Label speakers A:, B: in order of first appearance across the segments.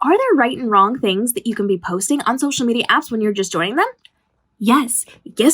A: are there right and wrong things that you can be posting on social media apps when you're just joining them? Yes,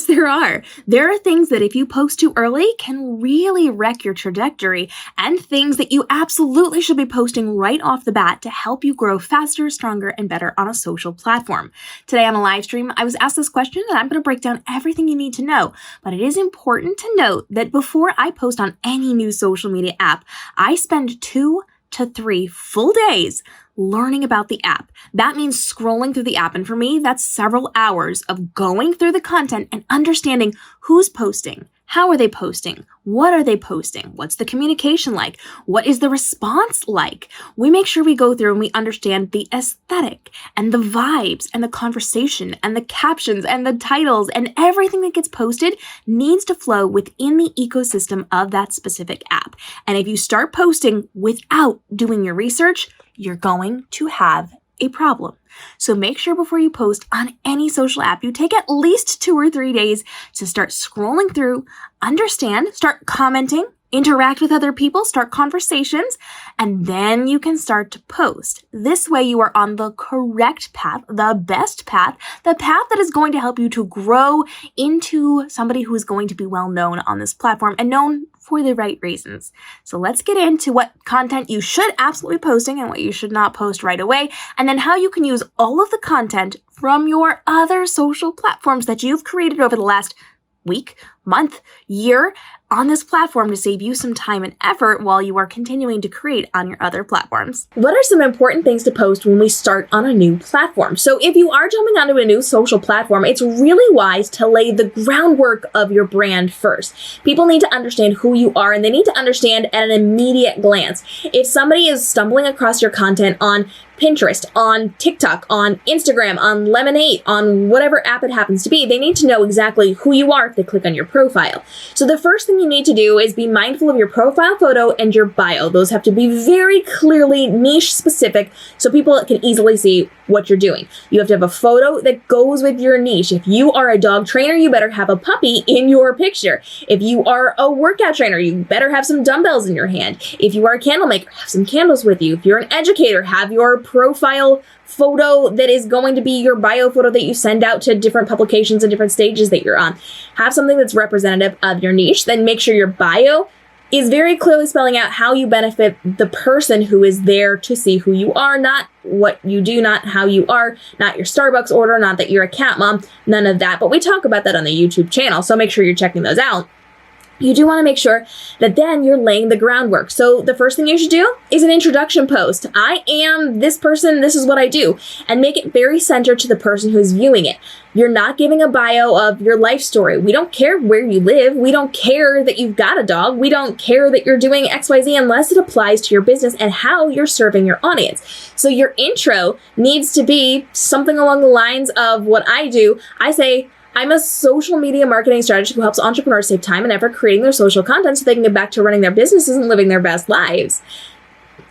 A: there are. There are things that if you post too early can really wreck your trajectory, and things that you absolutely should be posting right off the bat to help you grow faster, stronger, and better on a social platform. Today on a live stream, I was asked this question and I'm going to break down everything you need to know. But it is important to note that before I post on any new social media app, I spend 2 to 3 full days learning about the app. That means scrolling through the app, and for me, that's several hours of going through the content and understanding who's posting, how are they posting, what are they posting, what's the communication like, what is the response like. We make sure we go through and we understand the aesthetic and the vibes and the conversation and the captions and the titles, and everything that gets posted needs to flow within the ecosystem of that specific app. And if you start posting without doing your research, you're going to have a problem. So make sure before you post on any social app, you take at least 2 or 3 days to start scrolling through, understand, start commenting, interact with other people, start conversations, and then you can start to post. This way you are on the correct path, the best path, the path that is going to help you to grow into somebody who is going to be well known on this platform and known for the right reasons. So let's get into what content you should absolutely be posting and what you should not post right away, and then how you can use all of the content from your other social platforms that you've created over the last week, month, year on this platform to save you some time and effort while you are continuing to create on your other platforms. What are some important things to post when we start on a new platform? So if you are jumping onto a new social platform, it's really wise to lay the groundwork of your brand first. People need to understand who you are, and they need to understand at an immediate glance. If somebody is stumbling across your content on Pinterest, on TikTok, on Instagram, on Lemonade, on whatever app it happens to be, they need to know exactly who you are if they click on your profile. So the first thing you need to do is be mindful of your profile photo and your bio. Those have to be very clearly niche specific so people can easily see what you're doing. You have to have a photo that goes with your niche. If you are a dog trainer, you better have a puppy in your picture. If you are a workout trainer, you better have some dumbbells in your hand. If you are a candle maker, have some candles with you. If you're an educator, have your profile photo that is going to be your bio photo that you send out to different publications and different stages that you're on. Have something that's representative of your niche. Then make sure your bio is very clearly spelling out how you benefit the person who is there to see who you are, not what you do, not how you are, not your Starbucks order, not that you're a cat mom, none of that. But we talk about that on the YouTube channel, so make sure you're checking those out. You do want to make sure that then you're laying the groundwork. So the first thing you should do is an introduction post. I am this person, this is what I do, and make it very centered to the person who's viewing it. You're not giving a bio of your life story. We don't care where you live. We don't care that you've got a dog. We don't care that you're doing XYZ unless it applies to your business and how you're serving your audience. So your intro needs to be something along the lines of what I do. I say, I'm a social media marketing strategist who helps entrepreneurs save time and effort creating their social content so they can get back to running their businesses and living their best lives.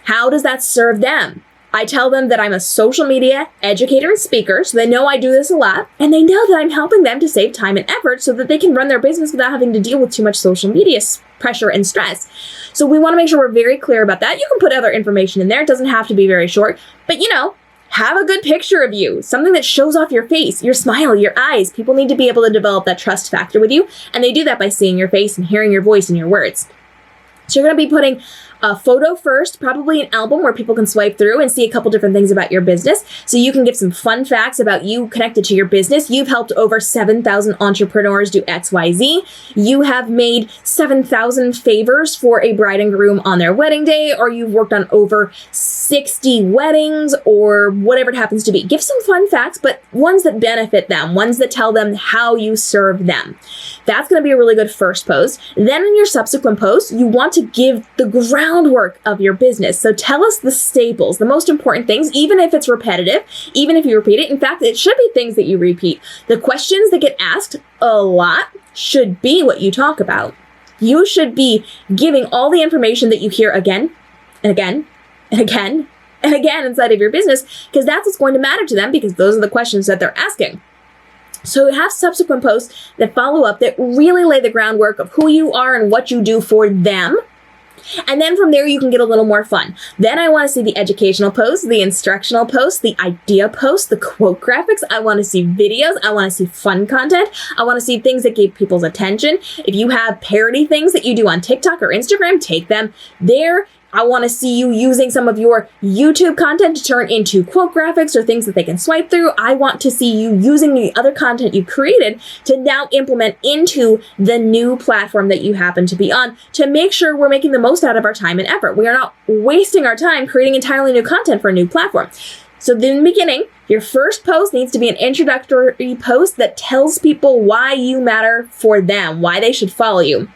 A: How does that serve them? I tell them that I'm a social media educator and speaker, so they know I do this a lot, and they know that I'm helping them to save time and effort so that they can run their business without having to deal with too much social media pressure and stress. So we want to make sure we're very clear about that. You can put other information in there. It doesn't have to be very short, but have a good picture of you, something that shows off your face, your smile, your eyes. People need to be able to develop that trust factor with you, and they do that by seeing your face and hearing your voice and your words. So you're going to be putting a photo first, probably an album where people can swipe through and see a couple different things about your business. So you can give some fun facts about you connected to your business. You've helped over 7,000 entrepreneurs do XYZ. You have made 7,000 favors for a bride and groom on their wedding day, or you've worked on over 60 weddings, or whatever it happens to be. Give some fun facts, but ones that benefit them, ones that tell them how you serve them. That's going to be a really good first post. Then in your subsequent posts, you want to give the groundwork of your business. So tell us the staples, the most important things, even if it's repetitive, even if you repeat it. In fact, it should be things that you repeat. The questions that get asked a lot should be what you talk about. You should be giving all the information that you hear again and again and again and again inside of your business, because that's what's going to matter to them, because those are the questions that they're asking. So have subsequent posts that follow up, that really lay the groundwork of who you are and what you do for them. And then from there, you can get a little more fun. Then I want to see the educational posts, the instructional posts, the idea posts, the quote graphics. I want to see videos. I want to see fun content. I want to see things that get people's attention. If you have parody things that you do on TikTok or Instagram, take them there. I want to see you using some of your YouTube content to turn into quote graphics or things that they can swipe through. I want to see you using the other content you created to now implement into the new platform that you happen to be on to make sure we're making the most out of our time and effort. We are not wasting our time creating entirely new content for a new platform. So in the beginning, your first post needs to be an introductory post that tells people why you matter for them, why they should follow you.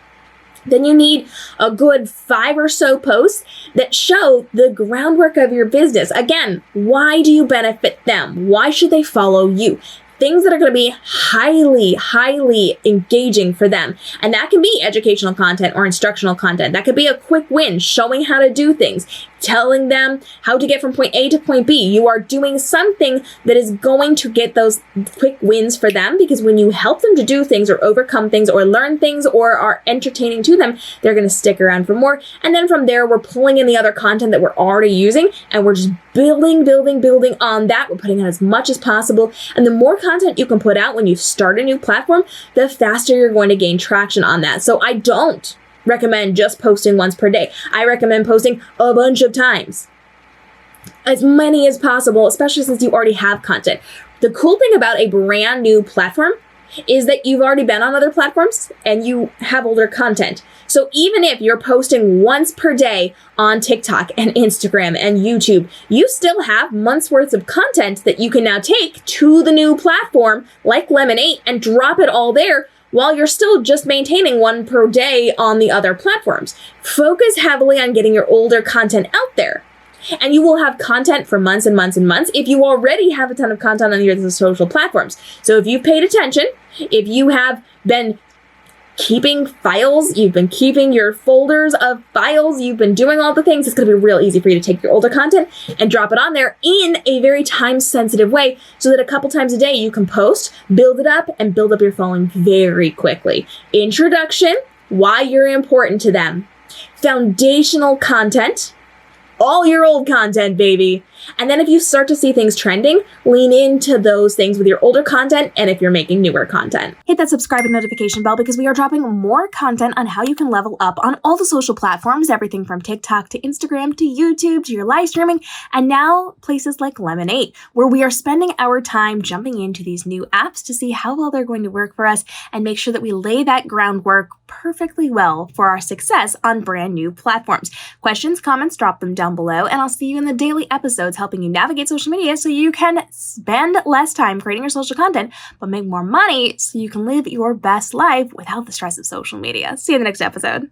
A: Then you need a good 5 or so posts that show the groundwork of your business. Again, why do you benefit them? Why should they follow you? Things that are going to be highly engaging for them. And that can be educational content or instructional content. That could be a quick win, showing how to do things, telling them how to get from point A to point B. You are doing something that is going to get those quick wins for them, because when you help them to do things or overcome things or learn things or are entertaining to them, they're going to stick around for more. And then from there, we're pulling in the other content that we're already using and we're just building on that. We're putting in as much as possible. And the more content you can put out when you start a new platform, the faster you're going to gain traction on that. So I don't recommend just posting once per day. I recommend posting a bunch of times, as many as possible, especially since you already have content. The cool thing about a brand new platform is that you've already been on other platforms and you have older content. So even if you're posting once per day on TikTok and Instagram and YouTube, you still have months worth of content that you can now take to the new platform like Lemon8 and drop it all there, while you're still just maintaining one per day on the other platforms. Focus heavily on getting your older content out there. And you will have content for months and months and months if you already have a ton of content on your social platforms. So if you've paid attention, if you have been keeping files, you've been keeping your folders of files, you've been doing all the things, it's going to be real easy for you to take your older content and drop it on there in a very time-sensitive way so that a couple times a day you can post, build it up, and build up your following very quickly. Introduction, why you're important to them. Foundational content, all your old content, baby. And then if you start to see things trending, lean into those things with your older content and if you're making newer content. Hit that subscribe and notification bell because we are dropping more content on how you can level up on all the social platforms, everything from TikTok to Instagram to YouTube to your live streaming, and now places like Lemon8, where we are spending our time jumping into these new apps to see how well they're going to work for us and make sure that we lay that groundwork perfectly well for our success on brand new platforms. Questions, comments, drop them down below, and I'll see you in the daily episodes helping you navigate social media so you can spend less time creating your social content, but make more money so you can live your best life without the stress of social media. See you in the next episode.